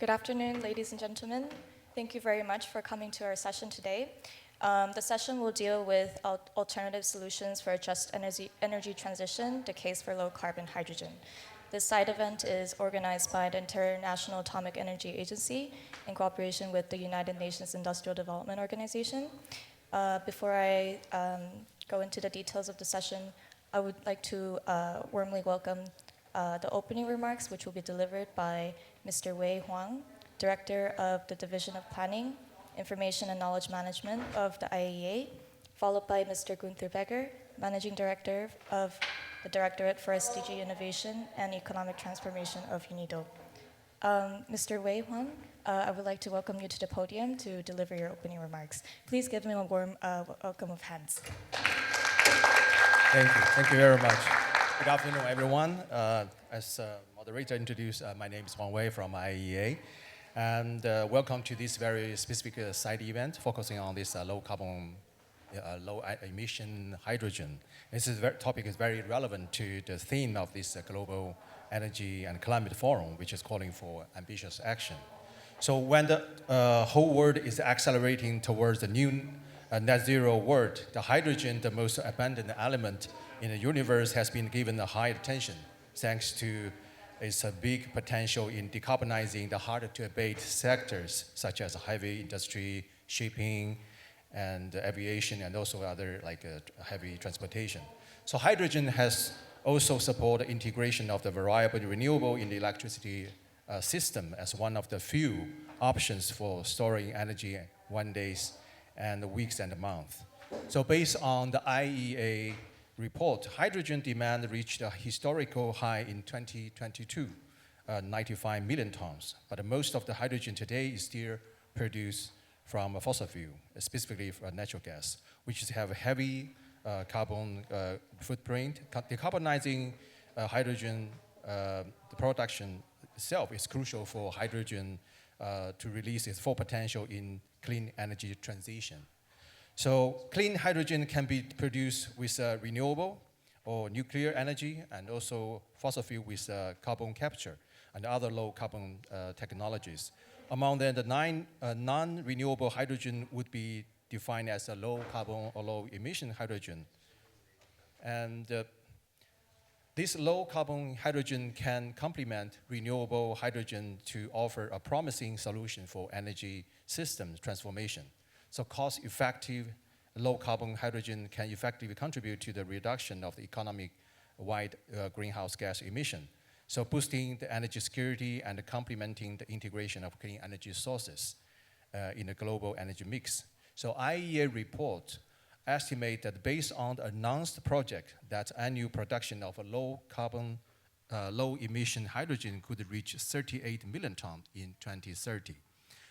Good afternoon, ladies and gentlemen. Thank you very much for coming to our session today. The session will deal with alternative solutions for a just energy transition, the case for low-carbon hydrogen. This side event is organized by the International Atomic Energy Agency in cooperation with the United Nations Industrial Development Organization. Before I go into the details of the session, I would like to warmly welcome the opening remarks, which will be delivered by Mr. Wei Huang, Director of the Division of Planning, Information and Knowledge Management of the IAEA, followed by Mr. Gunther Becker, Managing Director of the Directorate for SDG Innovation and Economic Transformation of UNIDO. Mr. Wei Huang, I would like to welcome you to the podium to deliver your opening remarks. Please give him a warm welcome of hands. Thank you. Thank you very much. Good afternoon, everyone. As moderator introduced, my name is Huang Wei from IAEA. And welcome to this very specific side event focusing on this low emission hydrogen. This topic is very relevant to the theme of this global energy and climate forum, which is calling for ambitious action. So when the whole world is accelerating towards the new net zero world, the hydrogen, the most abundant element in the universe, has been given a high attention thanks to its big potential in decarbonizing the hard-to-abate sectors such as heavy industry, shipping, and aviation, and also other like heavy transportation. So hydrogen has also supported integration of the variable renewable in the electricity system as one of the few options for storing energy 1 days and weeks and months. So based on the IEA report, hydrogen demand reached a historical high in 2022, 95 million tons. But most of the hydrogen today is still produced from a fossil fuel, specifically from natural gas, which have a heavy carbon footprint. Decarbonizing hydrogen, the production itself is crucial for hydrogen to release its full potential in clean energy transition. So clean hydrogen can be produced with renewable or nuclear energy, and also fossil fuel with carbon capture and other low carbon technologies. Among them, the 9 non-renewable hydrogen would be defined as a low carbon or low emission hydrogen. And this low carbon hydrogen can complement renewable hydrogen to offer a promising solution for energy system transformation. So cost-effective low-carbon hydrogen can effectively contribute to the reduction of the economic-wide greenhouse gas emission, so boosting the energy security and complementing the integration of clean energy sources in the global energy mix. So IEA report estimate that based on the announced project, that annual production of a low-carbon, low-emission hydrogen could reach 38 million tons in 2030.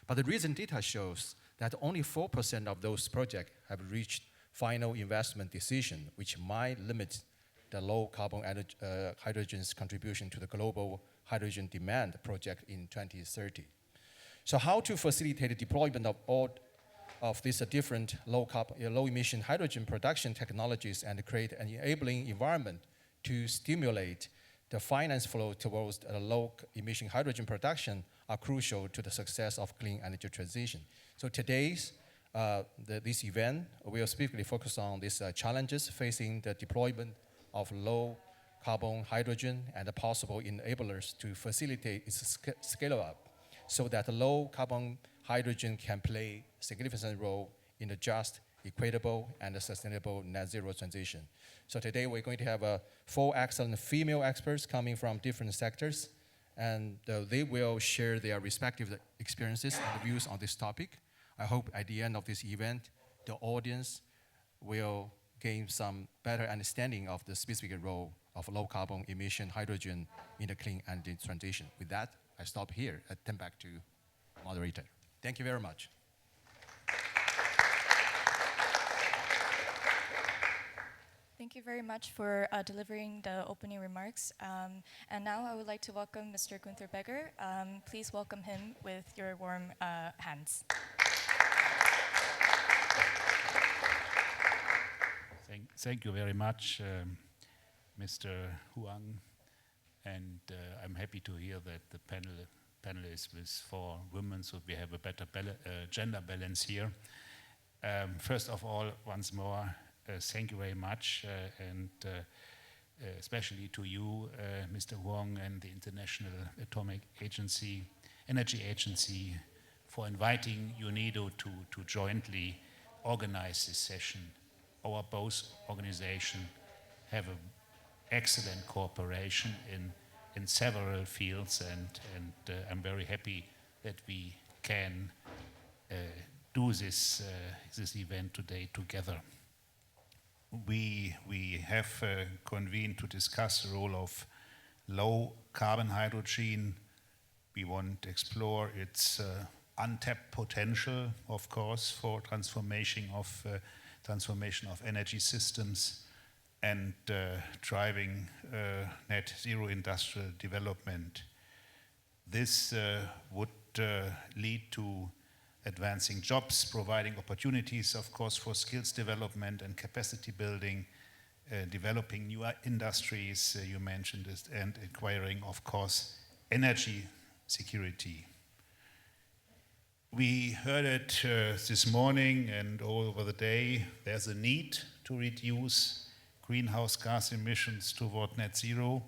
But the recent data shows that only 4% of those projects have reached final investment decision, which might limit the low-carbon hydrogen's contribution to the global hydrogen demand project in 2030. So how to facilitate the deployment of all of these different low-emission hydrogen production technologies and create an enabling environment to stimulate the finance flow towards low-emission hydrogen production are crucial to the success of clean energy transition. So today's this event will specifically focus on these challenges facing the deployment of low-carbon hydrogen and the possible enablers to facilitate its scale-up so that low-carbon hydrogen can play a significant role in the just, equitable, and sustainable net zero transition. So today we're going to have 4 excellent female experts coming from different sectors, and they will share their respective experiences and views on this topic. I hope at the end of this event, the audience will gain some better understanding of the specific role of low-carbon emission hydrogen in the clean energy transition. With that, I stop here and turn back to the moderator. Thank you very much. Thank you very much for delivering the opening remarks. And now I would like to welcome Mr. Gunther Becker. Please welcome him with your warm hands. Thank you very much, Mr. Huang. And I'm happy to hear that the panel panelists with 4 women, so we have a better gender balance here. First of all, once more, thank you very much, and especially to you, Mr. Huang, and the International Energy Agency, for inviting UNIDO to jointly organize this session. Our both organizations have an excellent cooperation in several fields, and I'm very happy that we can do this event today together. We have convened to discuss the role of low carbon hydrogen. We want to explore its untapped potential, of course, for transformation of energy systems and driving net zero industrial development. This would lead to advancing jobs, providing opportunities, of course, for skills development and capacity building, developing new industries, you mentioned this, and acquiring, of course, energy security. We heard it this morning and all over the day. There's a need to reduce greenhouse gas emissions toward net zero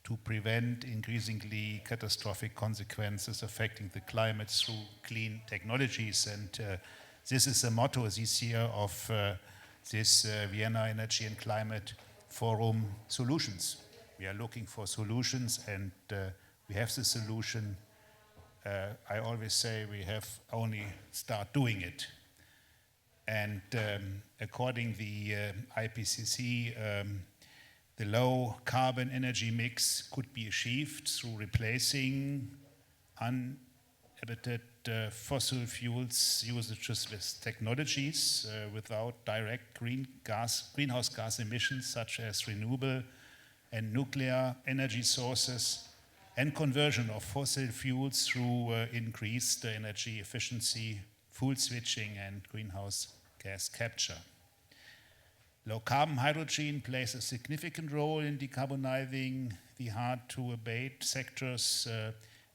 to prevent increasingly catastrophic consequences affecting the climate through clean technologies. And this is the motto this year of this Vienna Energy and Climate Forum, Solutions. We are looking for solutions, and we have the solution. I always say we have only start doing it. And according the IPCC, the low carbon energy mix could be achieved through replacing uninhibited fossil fuels usages with technologies without direct greenhouse gas emissions, such as renewable and nuclear energy sources, and conversion of fossil fuels through increased energy efficiency, fuel switching, and greenhouse gas capture. Low carbon hydrogen plays a significant role in decarbonizing the hard-to-abate sectors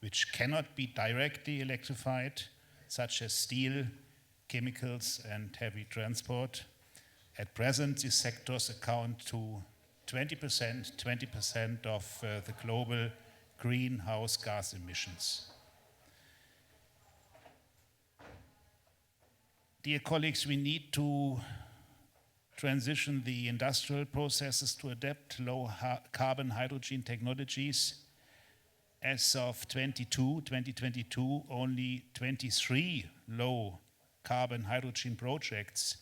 which cannot be directly electrified, such as steel, chemicals, and heavy transport. At present, these sectors account to 20% of the global greenhouse gas emissions. Dear colleagues, we need to transition the industrial processes to adapt low carbon hydrogen technologies. As of 2022, only 23 low carbon hydrogen projects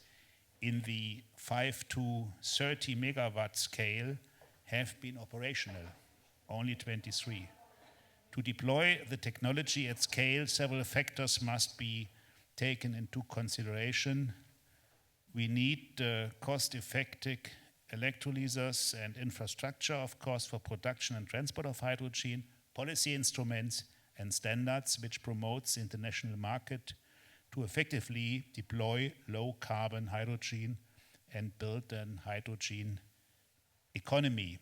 in the 5 to 30 megawatt scale have been operational. Only 23. To deploy the technology at scale, several factors must be taken into consideration. We need cost-effective electrolyzers and infrastructure, of course, for production and transport of hydrogen, policy instruments and standards which promotes the international market to effectively deploy low-carbon hydrogen and build a hydrogen economy.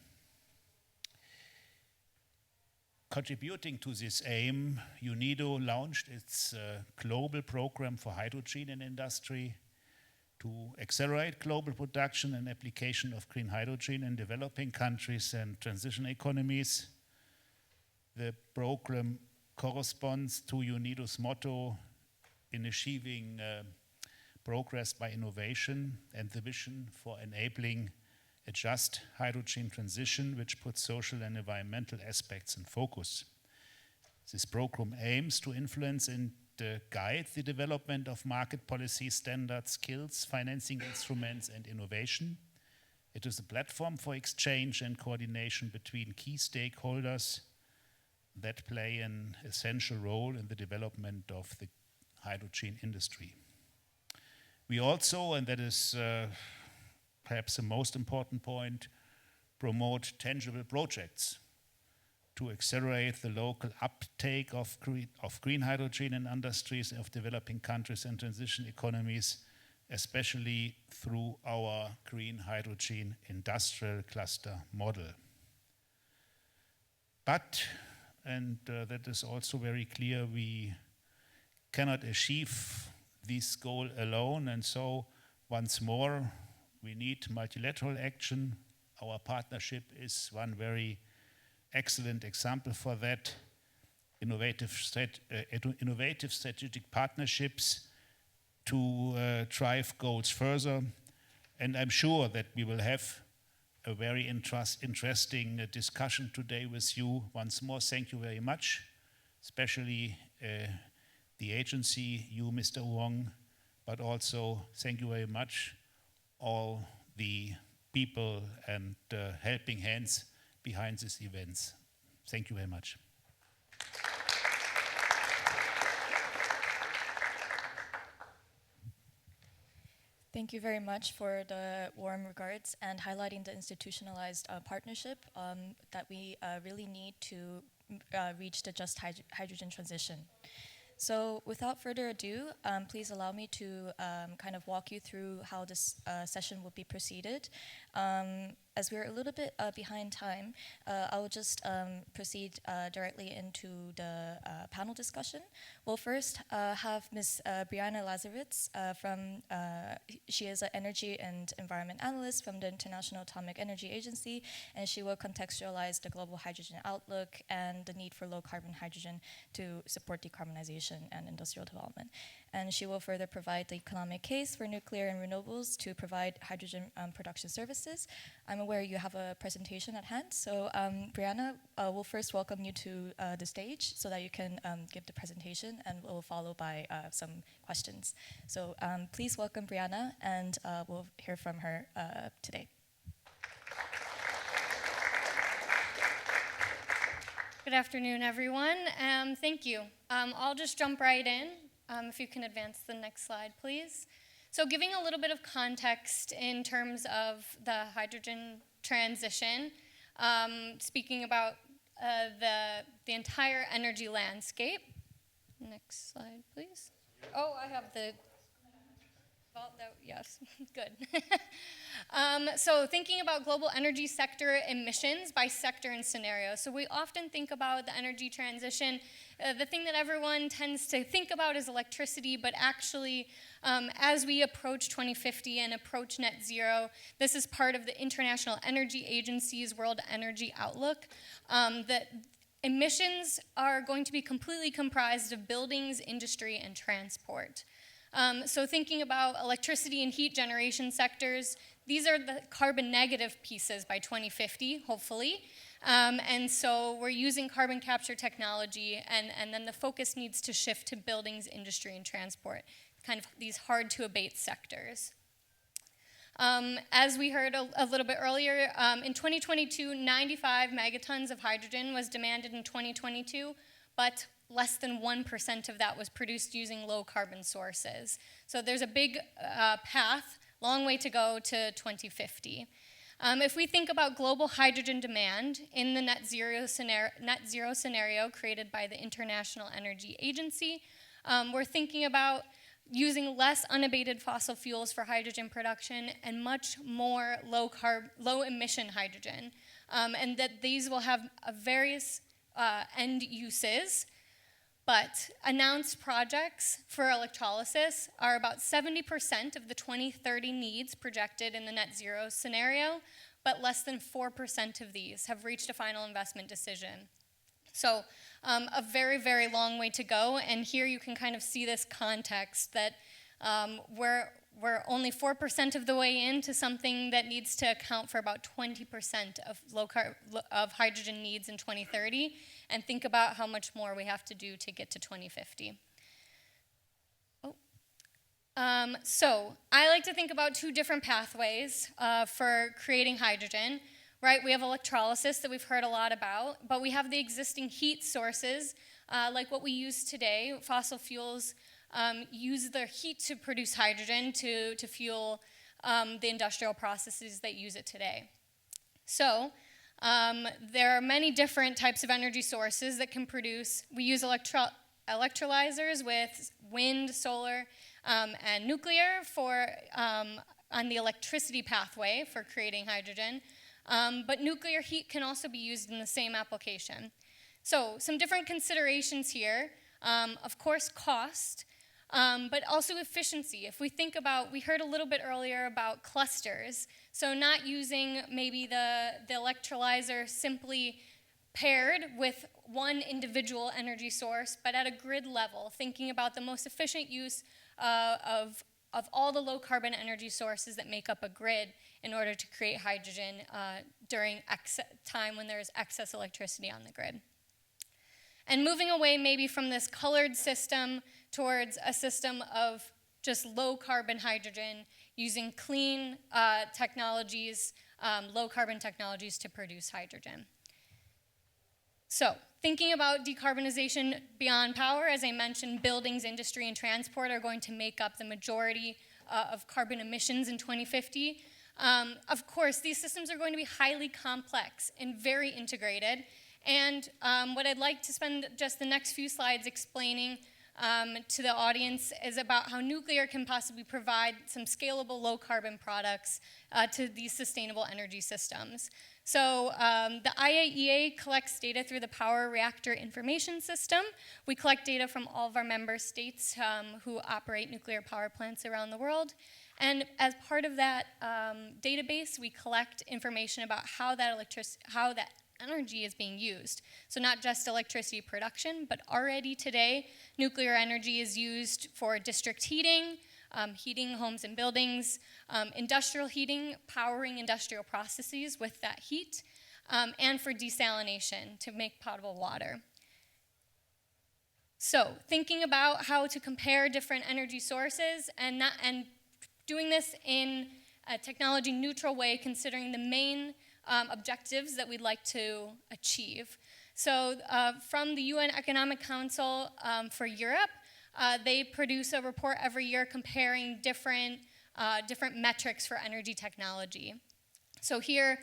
Contributing to this aim, UNIDO launched its global program for hydrogen in industry to accelerate global production and application of green hydrogen in developing countries and transition economies. The program corresponds to UNIDO's motto in achieving progress by innovation and the vision for enabling a just hydrogen transition which puts social and environmental aspects in focus. This program aims to influence and guide the development of market policy standards, skills, financing instruments, and innovation. It is a platform for exchange and coordination between key stakeholders that play an essential role in the development of the hydrogen industry. We also, and that is perhaps the most important point, promote tangible projects to accelerate the local uptake of green hydrogen in industries of developing countries and transition economies, especially through our green hydrogen industrial cluster model. But and that is also very clear. We cannot achieve this goal alone, and so once more, we need multilateral action. Our partnership is one very excellent example for that. Innovative strategic partnerships to drive goals further. And I'm sure that we will have a very interesting discussion today with you. Once more, thank you very much, especially the agency, you, Mr. Wong, but also thank you very much all the people and helping hands behind these events. Thank you very much. Thank you very much for the warm regards and highlighting the institutionalized partnership that we really need to reach the just hydrogen transition. So without further ado, please allow me to kind of walk you through how this session will be proceeded. As we're a little bit behind time, I will just proceed directly into the panel discussion. We'll first have Ms. Brianna Lazarevitz she is an energy and environment analyst from the International Atomic Energy Agency, and she will contextualize the global hydrogen outlook and the need for low carbon hydrogen to support decarbonization and industrial development. And she will further provide the economic case for nuclear and renewables to provide hydrogen production services. I'm aware you have a presentation at hand, so Brianna, we'll first welcome you to the stage so that you can give the presentation, and we'll follow by some questions. So please welcome Brianna, and we'll hear from her today. Good afternoon, everyone. Thank you. I'll just jump right in. If you can advance the next slide, please. So giving a little bit of context in terms of the hydrogen transition, speaking about the entire energy landscape. Next slide, please. Oh, I have the... Well, yes, good. So thinking about global energy sector emissions by sector and scenario. So we often think about the energy transition. The thing that everyone tends to think about is electricity, but actually, as we approach 2050 and approach net zero, this is part of the International Energy Agency's World Energy Outlook, that emissions are going to be completely comprised of buildings, industry, and transport. So thinking about electricity and heat generation sectors, these are the carbon negative pieces by 2050, hopefully. And so we're using carbon capture technology, and then the focus needs to shift to buildings, industry, and transport, kind of these hard to abate sectors. As we heard a little bit earlier, in 2022, 95 megatons of hydrogen was demanded in 2022, but less than 1% of that was produced using low carbon sources. So there's a big path, long way to go to 2050. If we think about global hydrogen demand in the net zero scenario created by the International Energy Agency, we're thinking about using less unabated fossil fuels for hydrogen production and much more low emission hydrogen, and that these will have various end uses. But announced projects for electrolysis are about 70% of the 2030 needs projected in the net zero scenario, but less than 4% of these have reached a final investment decision. So a very, very long way to go, and here you can kind of see this context that we're only 4% of the way into something that needs to account for about 20% of hydrogen needs in 2030, and think about how much more we have to do to get to 2050. So I like to think about two different pathways for creating hydrogen. Right, we have electrolysis that we've heard a lot about, but we have the existing heat sources, like what we use today. Fossil fuels use their heat to produce hydrogen to fuel the industrial processes that use it today. So there are many different types of energy sources that can produce. We use electrolyzers with wind, solar, and nuclear for on the electricity pathway for creating hydrogen. But nuclear heat can also be used in the same application. So some different considerations here. Of course, cost, but also efficiency. If we think about, we heard a little bit earlier about clusters, so not using maybe the electrolyzer simply paired with one individual energy source, but at a grid level, thinking about the most efficient use of all the low carbon energy sources that make up a grid in order to create hydrogen during time when there's excess electricity on the grid. And moving away maybe from this colored system towards a system of just low carbon hydrogen using clean technologies, low carbon technologies to produce hydrogen. So thinking about decarbonization beyond power, as I mentioned, buildings, industry, and transport are going to make up the majority of carbon emissions in 2050. Of course, these systems are going to be highly complex and very integrated. And what I'd like to spend just the next few slides explaining to the audience is about how nuclear can possibly provide some scalable low-carbon products to these sustainable energy systems. So the IAEA collects data through the Power Reactor Information System. We collect data from all of our member states who operate nuclear power plants around the world. And as part of that database, we collect information about how that energy is being used. So not just electricity production, but already today, nuclear energy is used for district heating, heating homes and buildings, industrial heating, powering industrial processes with that heat, and for desalination to make potable water. So thinking about how to compare different energy sources and doing this in a technology neutral way, considering the main objectives that we'd like to achieve. So from the UN Economic Council for Europe, they produce a report every year comparing different metrics for energy technology. So here,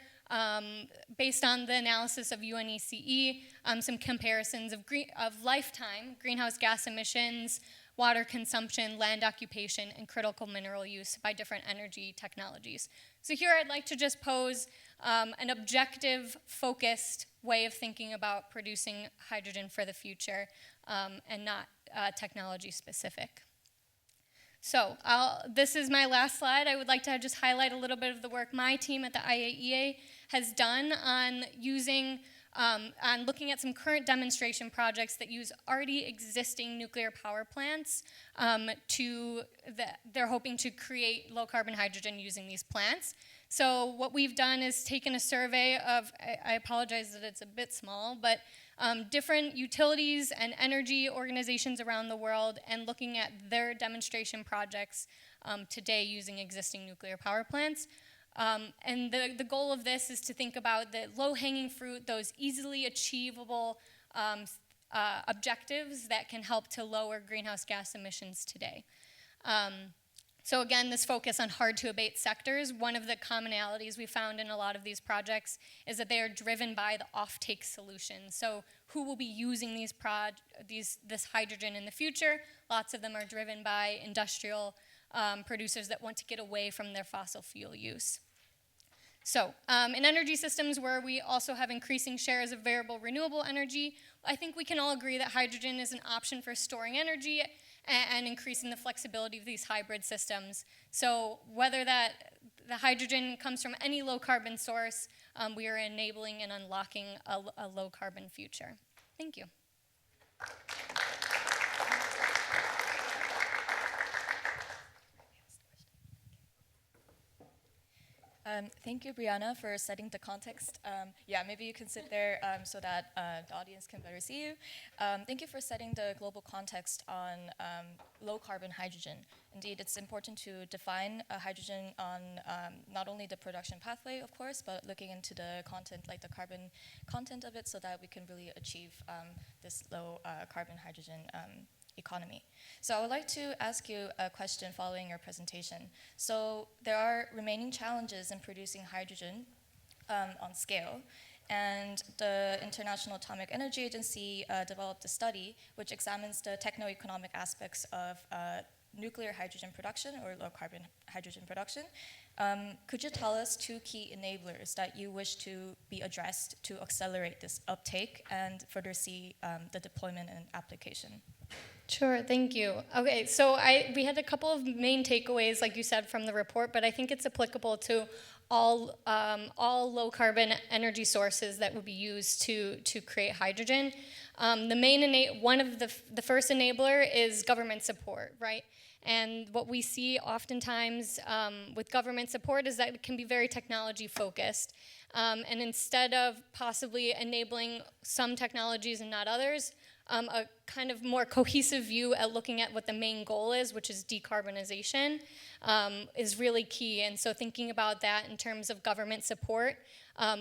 based on the analysis of UNECE, some comparisons of lifetime greenhouse gas emissions, water consumption, land occupation, and critical mineral use by different energy technologies. So here I'd like to just pose an objective, focused way of thinking about producing hydrogen for the future and not technology specific. So this is my last slide. I would like to just highlight a little bit of the work my team at the IAEA has done on looking at some current demonstration projects that use already existing nuclear power plants. They're hoping to create low carbon hydrogen using these plants. So what we've done is taken a survey of, I apologize that it's a bit small, but different utilities and energy organizations around the world and looking at their demonstration projects today using existing nuclear power plants. And the goal of this is to think about the low-hanging fruit, those easily achievable objectives that can help to lower greenhouse gas emissions today. So again, this focus on hard-to-abate sectors, one of the commonalities we found in a lot of these projects is that they are driven by the offtake solution. So who will be using this hydrogen in the future? Lots of them are driven by industrial producers that want to get away from their fossil fuel use. So in energy systems where we also have increasing shares of variable renewable energy, I think we can all agree that hydrogen is an option for storing energy and increasing the flexibility of these hybrid systems. So whether the hydrogen comes from any low carbon source, we are enabling and unlocking a low carbon future. Thank you. Thank you, Brianna, for setting the context. Yeah, maybe you can sit there so that the audience can better see you. Thank you for setting the global context on low-carbon hydrogen. Indeed, it's important to define hydrogen on not only the production pathway, of course, but looking into the content, like the carbon content of it, so that we can really achieve this low-carbon hydrogen economy. So I would like to ask you a question following your presentation. So there are remaining challenges in producing hydrogen on scale, and the International Atomic Energy Agency developed a study which examines the techno-economic aspects of nuclear hydrogen production or low carbon hydrogen production. Could you tell us 2 key enablers that you wish to be addressed to accelerate this uptake and further see the deployment and application? Sure, thank you. Okay, so we had a couple of main takeaways, like you said, from the report, but I think it's applicable to all low carbon energy sources that would be used to create hydrogen. One of the first enabler is government support, right? And what we see oftentimes with government support is that it can be very technology focused. And instead of possibly enabling some technologies and not others, a kind of more cohesive view at looking at what the main goal is, which is decarbonization, is really key. And so thinking about that in terms of government support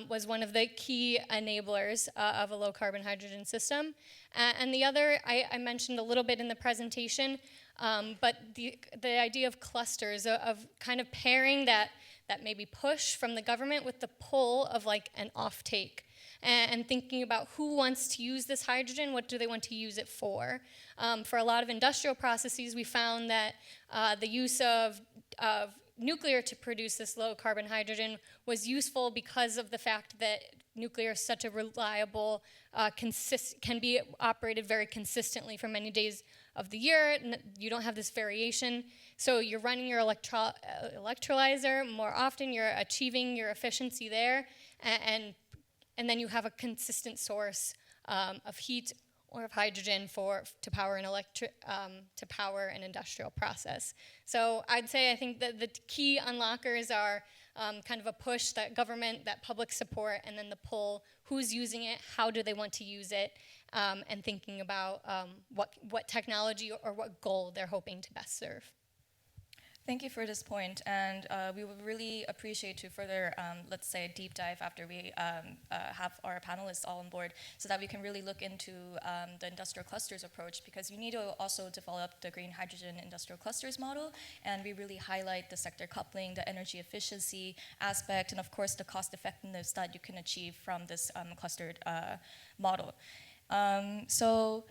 was one of the key enablers of a low carbon hydrogen system. And the other, I mentioned a little bit in the presentation, but the idea of clusters, of kind of pairing that maybe push from the government with the pull of like an offtake. And thinking about who wants to use this hydrogen, what do they want to use it for? For a lot of industrial processes, we found that the use of nuclear to produce this low carbon hydrogen was useful because of the fact that nuclear is such a reliable, can be operated very consistently for many days of the year. You don't have this variation. So you're running your electrolyzer more often, you're achieving your efficiency there, and then you have a consistent source of heat or of hydrogen to power an industrial process. So I'd say I think that the key unlockers are kind of a push, that government, that public support, and then the pull, who's using it, how do they want to use it, and thinking about what technology or what goal they're hoping to best serve. Thank you for this point, and we would really appreciate to further, let's say, deep dive after we have our panelists all on board, so that we can really look into the industrial clusters approach, because you need to also develop the green hydrogen industrial clusters model, and we really highlight the sector coupling, the energy efficiency aspect, and of course the cost effectiveness that you can achieve from this clustered model. So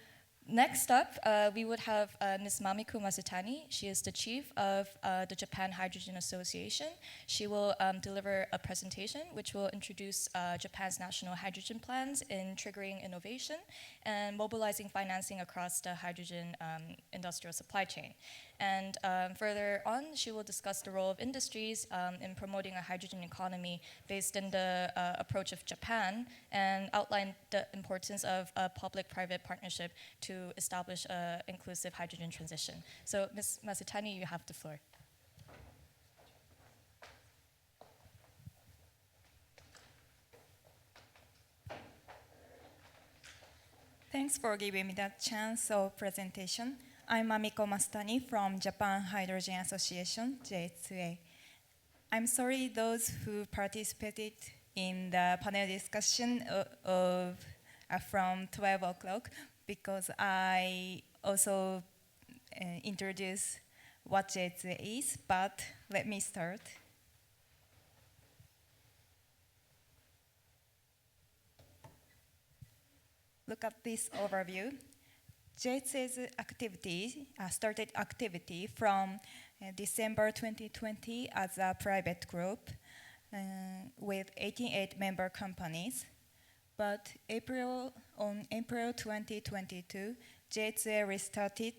next up, we would have Ms. Mamiko Masutani. She is the chief of the Japan Hydrogen Association. She will deliver a presentation which will introduce Japan's national hydrogen plans in triggering innovation and mobilizing financing across the hydrogen industrial supply chain. And further on, she will discuss the role of industries in promoting a hydrogen economy based in the approach of Japan, and outline the importance of a public-private partnership to establish an inclusive hydrogen transition. So, Ms. Masutani, you have the floor. Thanks for giving me that chance of presentation. I'm Mamiko Masutani from Japan Hydrogen Association, JHA. I'm sorry those who participated in the panel discussion from 12 o'clock, because I also introduce what JHA is, but let me start. Look at this overview. JHA's activity started activity from December 2020 as a private group with 88 member companies. But on April 2022, JHA restarted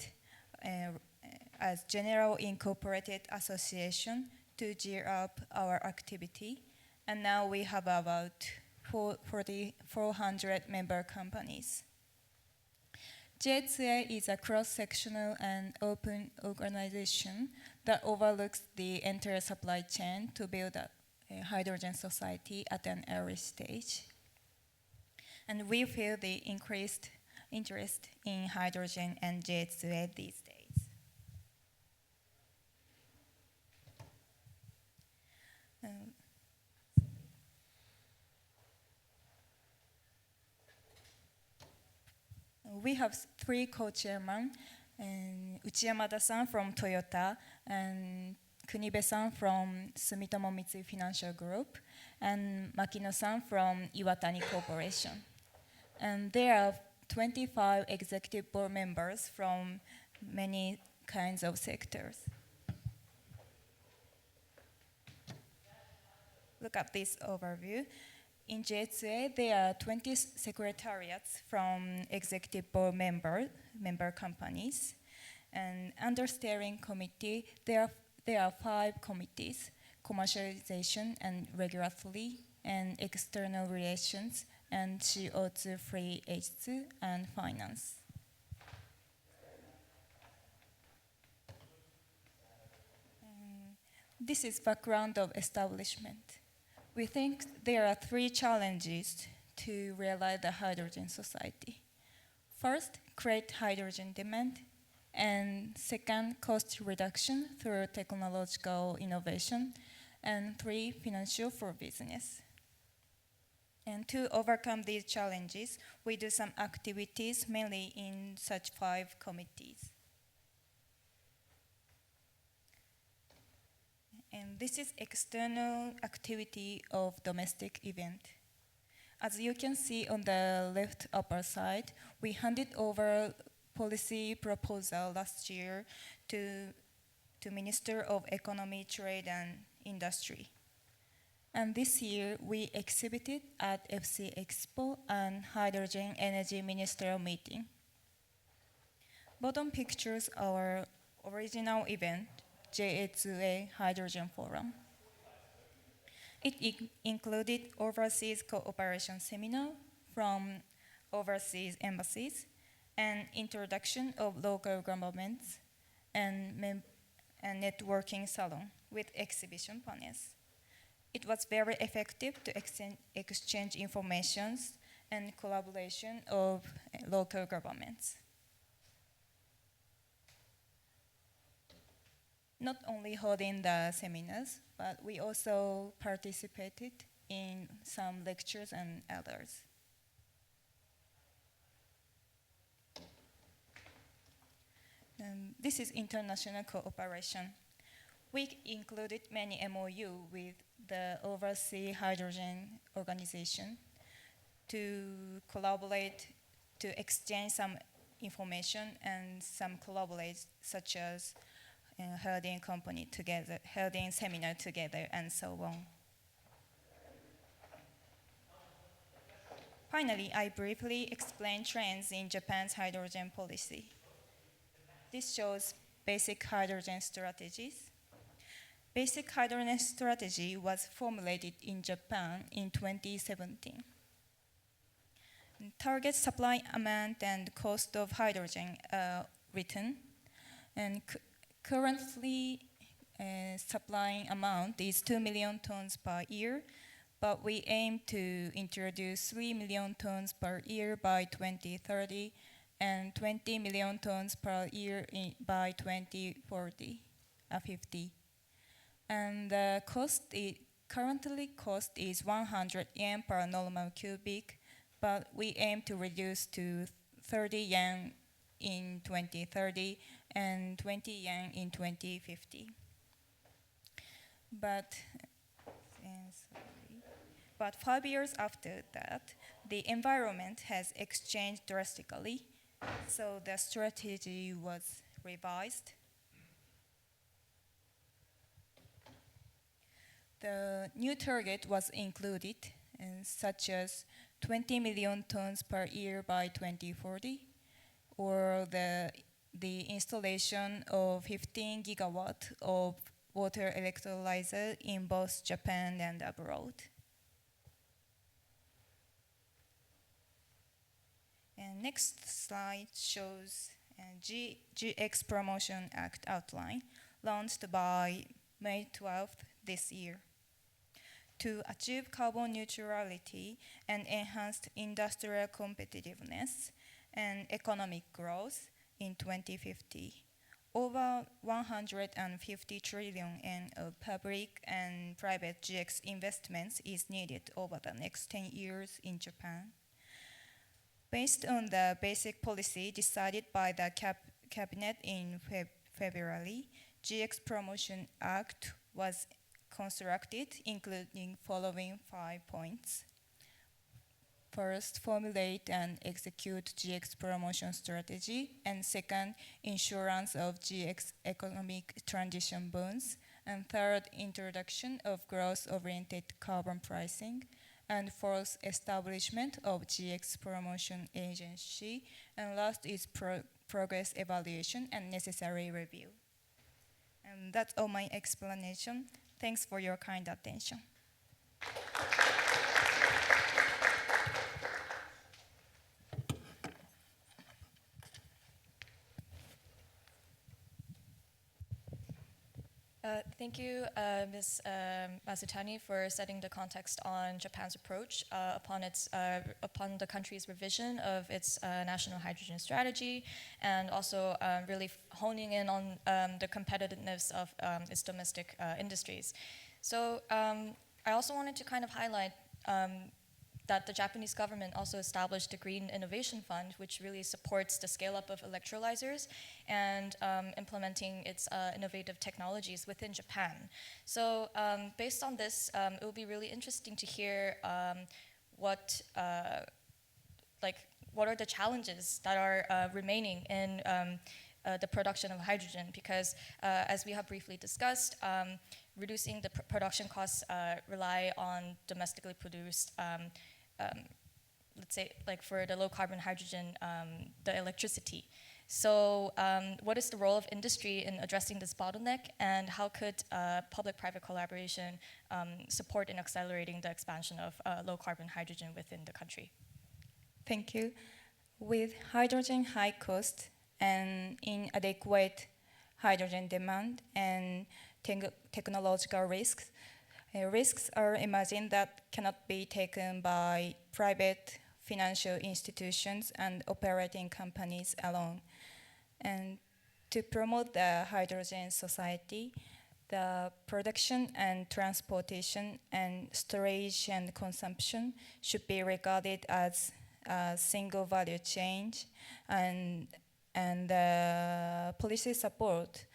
as General Incorporated Association to gear up our activity. And now we have about 400 member companies. JHA is a cross-sectional and open organization that overlooks the entire supply chain to build a hydrogen society at an early stage. And we feel the increased interest in hydrogen and JHA these days. We have 3 co-chairmen, Uchiyamada-san from Toyota, and Kunibe-san from Sumitomo Mitsui Financial Group, and Makino-san from Iwatani Corporation. And there are 25 executive board members from many kinds of sectors. Look at this overview. In J2A, there are 20 secretariats from executive board member companies. And under steering committee, there are 5 committees: commercialization and regulatory, and external relations, and CO2 free H2, and finance. This is background of establishment. We think there are 3 challenges to realize the hydrogen society. First, create hydrogen demand, and second, cost reduction through technological innovation, and 3, financial for business. And to overcome these challenges, we do some activities mainly in such 5 committees. And this is external activity of domestic event. As you can see on the left upper side, we handed over policy proposal last year to Minister of Economy, Trade and Industry. And this year, we exhibited at FC Expo and Hydrogen Energy Ministerial Meeting. Bottom pictures our original event, JA2A Hydrogen Forum. It included overseas cooperation seminar from overseas embassies, and introduction of local governments, and networking salon with exhibition panels. It was very effective to exchange information and collaboration of local governments. Not only holding the seminars, but we also participated in some lectures and others. This is international cooperation. We included many MOU with the Overseas Hydrogen Organization to collaborate, to exchange some information and some collaborate, such as holding company together, holding seminar together, and so on. Finally, I briefly explain trends in Japan's hydrogen policy. This shows basic hydrogen strategies. Basic hydrogen strategy was formulated in Japan in 2017. Target supply amount and cost of hydrogen are written, and currently supplying amount is 2 million tons per year, but we aim to introduce 3 million tons per year by 2030 and 20 million tons per year by 2040, 50. And the currently cost is 100 yen per normal cubic, but we aim to reduce to 30 yen in 2030 and 20 yen in 2050. But 5 years after that, the environment has changed drastically, so the strategy was revised. The new target was included, such as 20 million tons per year by 2040, or the installation of 15 gigawatt of water electrolyzer in both Japan and abroad. And next slide shows GX Promotion Act outline, launched by May 12th this year. To achieve carbon neutrality and enhanced industrial competitiveness and economic growth in 2050, over 150 trillion yen of public and private GX investments is needed over the next 10 years in Japan. Based on the basic policy decided by the cabinet in February, GX Promotion Act was constructed, including following 5 points. first, formulate and execute GX promotion strategy, and second, insurance of GX economic transition bonds, and third, introduction of growth-oriented carbon pricing, and fourth, establishment of GX promotion agency, and last is progress evaluation and necessary review. And that's all my explanation. Thanks for your kind attention. Thank you, Ms. Masutani, for setting the context on Japan's approach upon the country's revision of its national hydrogen strategy, and also really honing in on the competitiveness of its domestic industries. So I also wanted to kind of highlight that the Japanese government also established the Green Innovation Fund, which really supports the scale-up of electrolyzers and implementing its innovative technologies within Japan. So based on this, it will be really interesting to hear what are the challenges that are remaining in the production of hydrogen, because as we have briefly discussed, reducing the production costs rely on domestically produced let's say, like for the low carbon hydrogen, the electricity. So what is the role of industry in addressing this bottleneck, and how could public-private collaboration support in accelerating the expansion of low carbon hydrogen within the country? Thank you. With hydrogen high cost and inadequate hydrogen demand and technological risks, risks are imagined that cannot be taken by private financial institutions and operating companies alone. And to promote the hydrogen society, the production and transportation and storage and consumption should be regarded as a single value chain, and policy support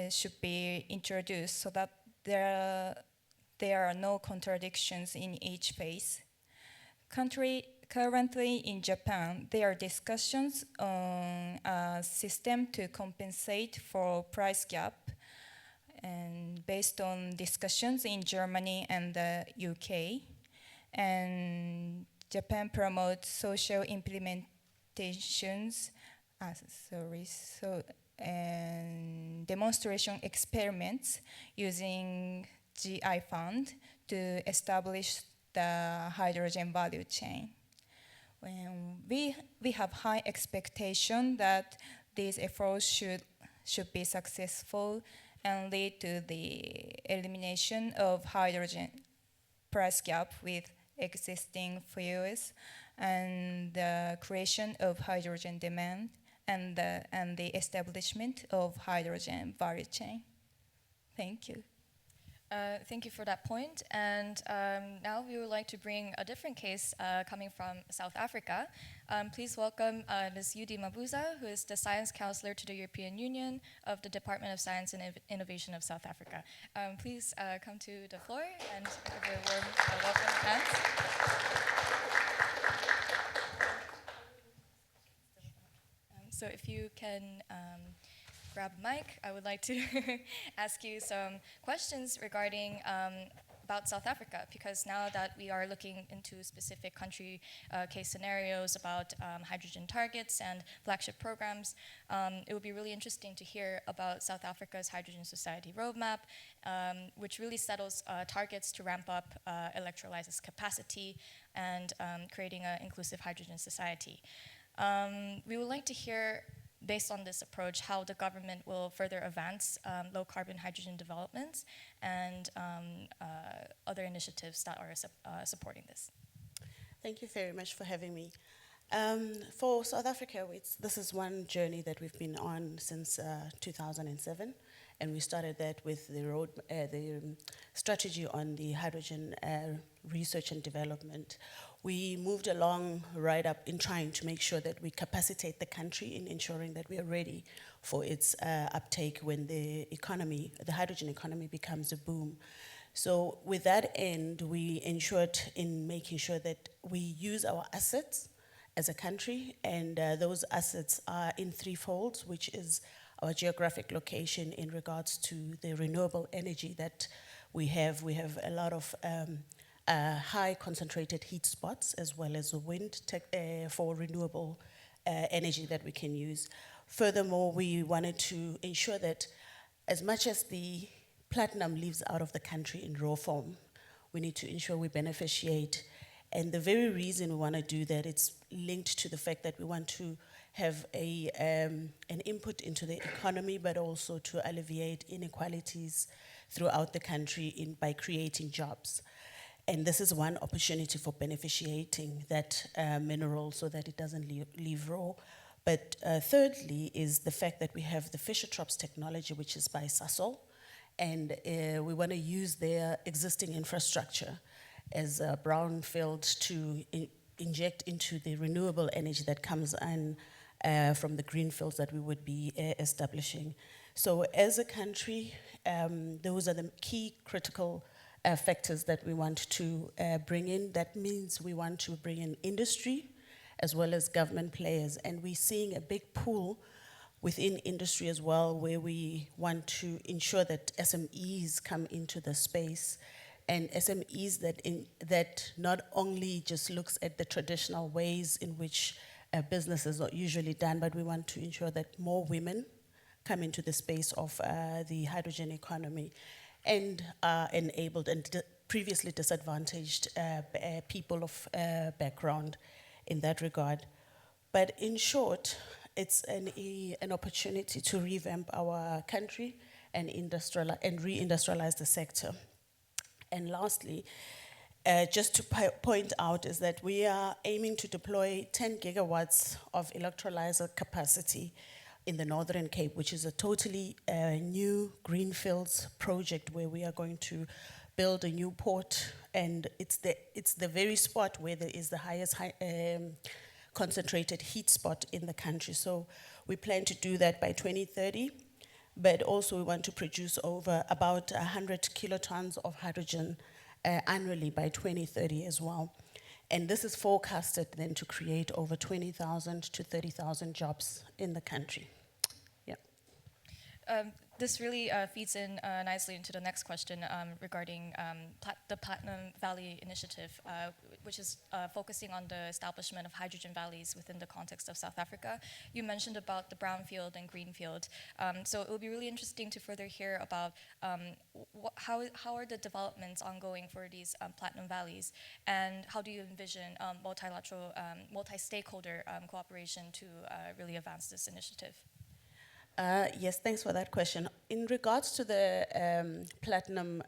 should be introduced so that there are no contradictions in each phase. Currently in Japan, there are discussions on a system to compensate for price gap, and based on discussions in Germany and the UK. And Japan promotes social implementations, and demonstration experiments using GI fund to establish the hydrogen value chain. We have high expectation that these efforts should be successful and lead to the elimination of hydrogen price gap with existing fuels and the creation of hydrogen demand and the establishment of hydrogen value chain. Thank you. Thank you for that point. And now we would like to bring a different case coming from South Africa. Please welcome Ms. Yudi Mabuza, who is the Science Counselor to the European Union of the Department of Science and Innovation of South Africa. Please come to the floor and give a warm welcome hands. So if you can grab a mic, I would like to ask you some questions regarding about South Africa, because now that we are looking into specific country case scenarios about hydrogen targets and flagship programs, it would be really interesting to hear about South Africa's Hydrogen Society roadmap, which really settles targets to ramp up electrolysis capacity and creating an inclusive hydrogen society. We would like to hear, based on this approach, how the government will further advance low-carbon hydrogen developments and other initiatives that are supporting this. Thank you very much for having me. For South Africa, this is one journey that we've been on since 2007, and we started that with the strategy on the hydrogen research and development. We moved along right up in trying to make sure that we capacitate the country in ensuring that we are ready for its uptake when the hydrogen economy becomes a boom. So with that end, we ensured in making sure that we use our assets as a country, and those assets are in threefold, which is our geographic location in regards to the renewable energy that we have. We have a lot of high concentrated heat spots as well as wind for renewable energy that we can use. Furthermore, we wanted to ensure that as much as the platinum leaves out of the country in raw form, we need to ensure we beneficiate. And the very reason we want to do that, it's linked to the fact that we want to have an input into the economy, but also to alleviate inequalities throughout the country by creating jobs. And this is one opportunity for beneficiating that mineral so that it doesn't leave raw. But thirdly is the fact that we have the Fischer-Tropsch technology, which is by Sasol, and we want to use their existing infrastructure as a brownfield to inject into the renewable energy that comes in from the green fields that we would be establishing. So as a country, those are the key critical factors that we want to bring in. That means we want to bring in industry as well as government players. And we're seeing a big pool within industry as well, where we want to ensure that SMEs come into the space, and SMEs that not only just looks at the traditional ways in which businesses are usually done, but we want to ensure that more women come into the space of the hydrogen economy and are enabled and previously disadvantaged people of background in that regard. But in short, it's an opportunity to revamp our country and re-industrialize the sector. And lastly, just to point out is that we are aiming to deploy 10 gigawatts of electrolyzer capacity in the Northern Cape, which is a totally new greenfields project where we are going to build a new port, and it's the very spot where there is the highest concentrated heat spot in the country. So we plan to do that by 2030, but also we want to produce over about 100 kilotons of hydrogen annually by 2030 as well. And this is forecasted then to create over 20,000 to 30,000 jobs in the country. Yeah. This really feeds in nicely into the next question regarding the Platinum Valley Initiative, which is focusing on the establishment of hydrogen valleys within the context of South Africa. You mentioned about the brownfield and greenfield. So it would be really interesting to further hear about how are the developments ongoing for these Platinum Valleys, and how do you envision multilateral, multi-stakeholder cooperation to really advance this initiative? Yes, thanks for that question. In regards to the platinum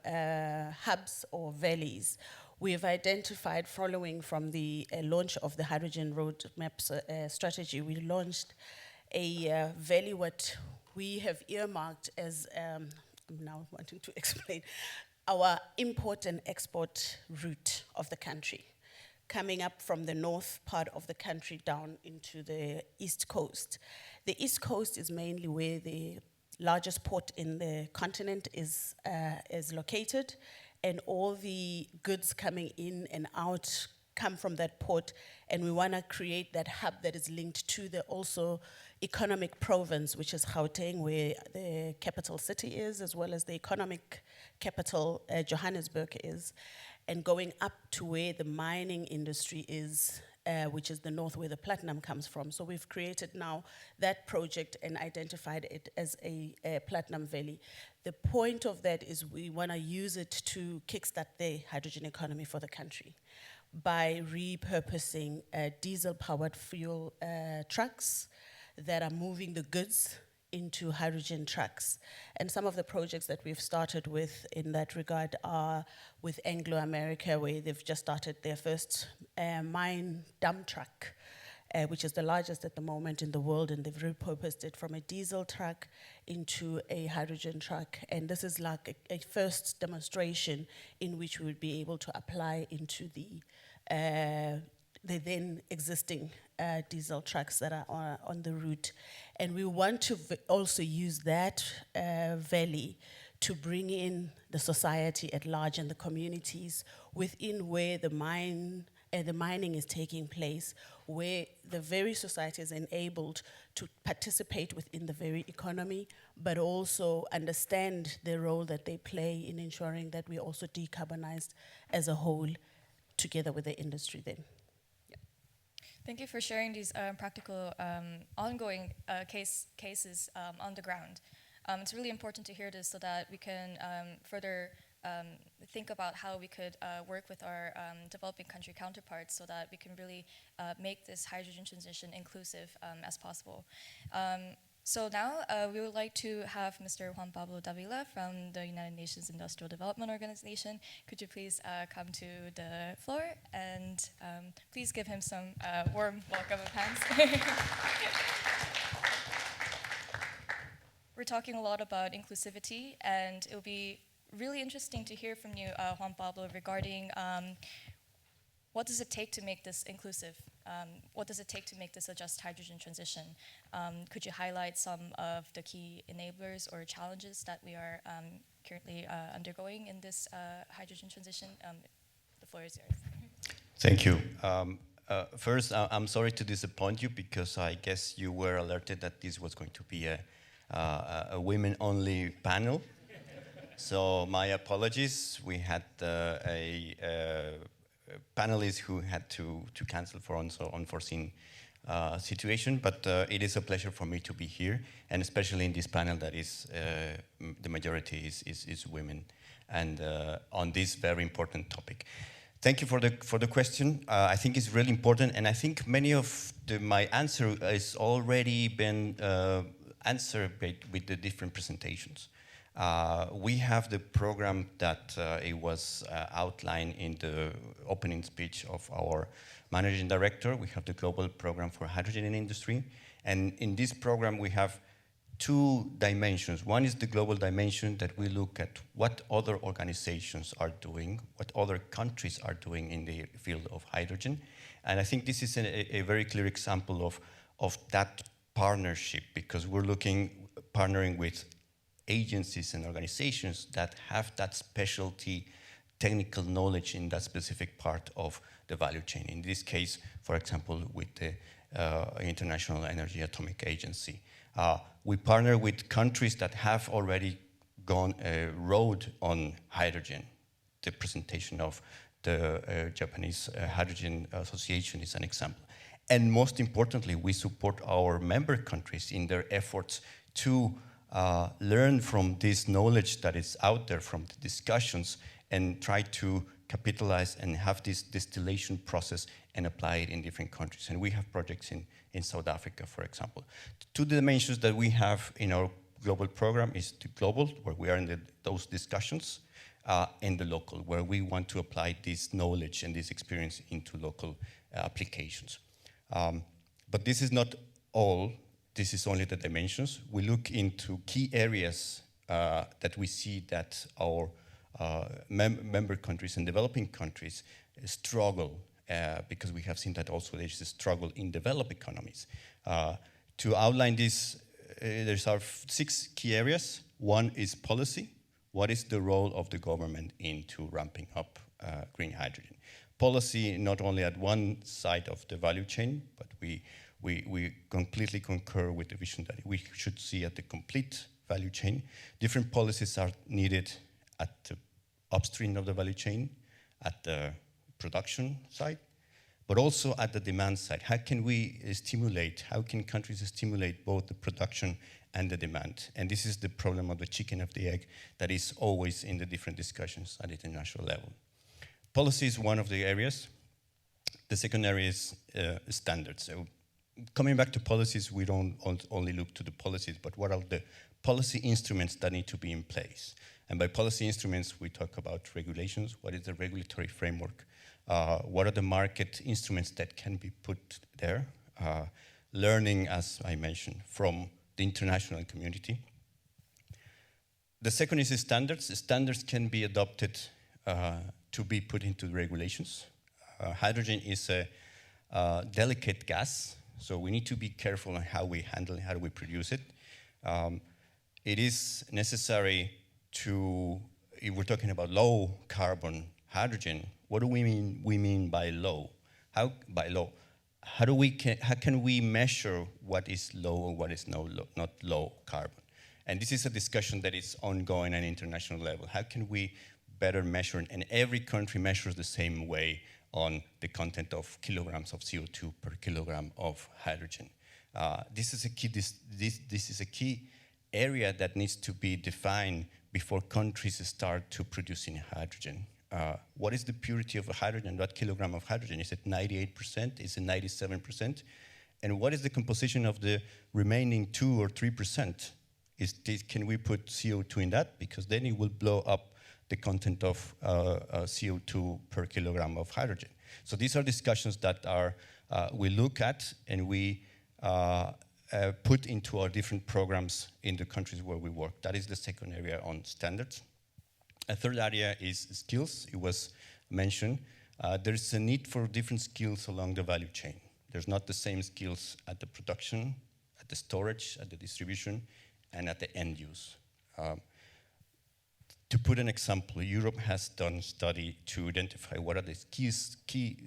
hubs or valleys, we have identified, following from the launch of the hydrogen roadmap strategy, we launched a valley what we have earmarked as, I'm now wanting to explain, our import and export route of the country, coming up from the north part of the country down into the east coast. The east coast is mainly where the largest port in the continent is located, and all the goods coming in and out come from that port, and we want to create that hub that is linked to the also economic province, which is Gauteng, where the capital city is, as well as the economic capital, Johannesburg, is, and going up to where the mining industry is, which is the north where the platinum comes from. So we've created now that project and identified it as a platinum valley. The point of that is we want to use it to kickstart the hydrogen economy for the country by repurposing diesel-powered fuel trucks that are moving the goods into hydrogen trucks. And some of the projects that we've started with in that regard are with Anglo America, where they've just started their first mine dump truck, which is the largest at the moment in the world, and they've repurposed it from a diesel truck into a hydrogen truck. And this is like a first demonstration in which we would be able to apply into the then existing diesel trucks that are on the route. And we want to also use that valley to bring in the society at large and the communities within where the mining is taking place, where the very society is enabled to participate within the very economy, but also understand the role that they play in ensuring that we also decarbonize as a whole together with the industry then. Thank you for sharing these practical, ongoing cases on the ground. It's really important to hear this so that we can further think about how we could work with our developing country counterparts so that we can really make this hydrogen transition inclusive as possible. So now we would like to have Mr. Juan Pablo Davila from the United Nations Industrial Development Organization. Could you please come to the floor and please give him some warm welcome of hands. We're talking a lot about inclusivity, and it'll be really interesting to hear from you, Juan Pablo, regarding what does it take to make this inclusive? What does it take to make this a just hydrogen transition? Could you highlight some of the key enablers or challenges that we are currently undergoing in this hydrogen transition? The floor is yours. Thank you. First, I'm sorry to disappoint you because I guess you were alerted that this was going to be a women-only panel. So my apologies. We had a panelist who had to cancel for unforeseen situation, but it is a pleasure for me to be here, and especially in this panel that is the majority is women, and on this very important topic. Thank you for the question. I think it's really important, and I think many of my answer has already been answered with the different presentations. We have the program that it was outlined in the opening speech of our managing director. We have the global program for hydrogen in industry. And in this program, we have two dimensions. One is the global dimension that we look at what other organizations are doing, what other countries are doing in the field of hydrogen. And I think this is a very clear example of that partnership, because we're partnering with agencies and organizations that have that specialty technical knowledge in that specific part of the value chain. In this case, for example, with the International Energy Atomic Agency. We partner with countries that have already gone a road on hydrogen. The presentation of the Japanese Hydrogen Association is an example. And most importantly, we support our member countries in their efforts to learn from this knowledge that is out there from the discussions and try to capitalize and have this distillation process and apply it in different countries. And we have projects in South Africa, for example. Two dimensions that we have in our global program is the global, where we are in those discussions, and the local, where we want to apply this knowledge and this experience into local applications. But this is not all. This is only the dimensions. We look into key areas that we see that our member countries and developing countries struggle, because we have seen that also there's a struggle in developed economies. To outline this, there's our 6 key areas. One is policy. What is the role of the government into ramping up green hydrogen? Policy not only at one side of the value chain, but we completely concur with the vision that we should see at the complete value chain. Different policies are needed at the upstream of the value chain, at the production side, but also at the demand side. How can we stimulate, how can countries stimulate both the production and the demand? And this is the problem of the chicken of the egg that is always in the different discussions at international level. Policy is one of the areas. The second area is standards. So coming back to policies, we don't only look to the policies, but what are the policy instruments that need to be in place? And by policy instruments, we talk about regulations. What is the regulatory framework? What are the market instruments that can be put there? Learning, as I mentioned, from the international community. The second is the standards. Standards can be adopted to be put into regulations. Hydrogen is a delicate gas, so we need to be careful on how we handle it, how do we produce it. It is necessary to, if we're talking about low carbon hydrogen, what do we mean by low? How can we measure what is low or what is not low carbon? And this is a discussion that is ongoing at international level. How can we better measure, and every country measures the same way on the content of kilograms of CO2 per kilogram of hydrogen. This is a key area that needs to be defined before countries start to producing hydrogen. What is the purity of a hydrogen? What kilogram of hydrogen? Is it 98%? Is it 97%? And what is the composition of the remaining 2 or 3%? Can we put CO2 in that? Because then it will blow up the content of CO2 per kilogram of hydrogen. So these are discussions that we look at and we put into our different programs in the countries where we work. That is the second area on standards. A third area is skills. It was mentioned. There's a need for different skills along the value chain. There's not the same skills at the production, at the storage, at the distribution, and at the end use. To put an example, Europe has done a study to identify what are the key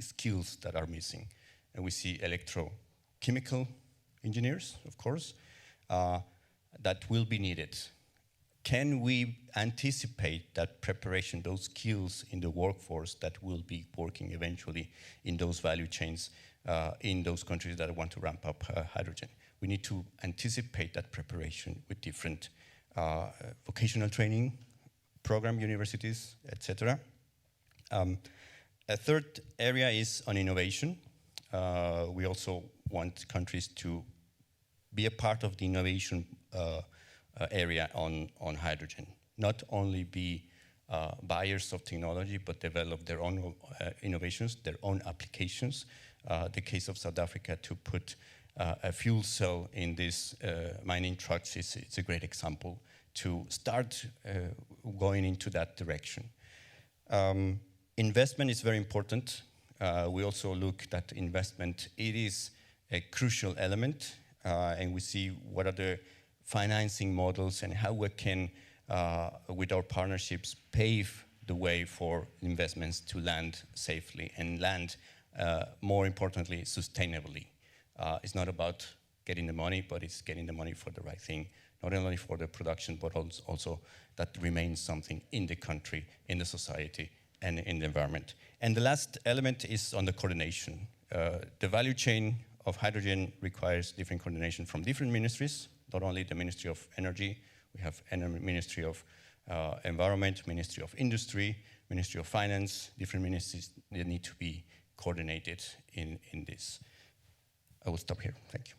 skills that are missing. And we see electrochemical engineers, of course, that will be needed. Can we anticipate that preparation, those skills in the workforce that will be working eventually in those value chains in those countries that want to ramp up hydrogen? We need to anticipate that preparation with different vocational training program, universities, etc. A third area is on innovation. We also want countries to be a part of the innovation area on hydrogen. Not only be buyers of technology, but develop their own innovations, their own applications. The case of South Africa to put a fuel cell in these mining trucks it's a great example to start going into that direction. Investment is very important. We also look at investment. It is a crucial element, and we see what are the financing models and how we can, with our partnerships, pave the way for investments to land safely and land, more importantly, sustainably. It's not about getting the money, but it's getting the money for the right thing, not only for the production, but also that remains something in the country, in the society, and in the environment. And the last element is on the coordination. The value chain of hydrogen requires different coordination from different ministries, not only the Ministry of Energy, we have Ministry of Environment, Ministry of Industry, Ministry of Finance, different ministries that need to be coordinated in this. I will stop here, thank you.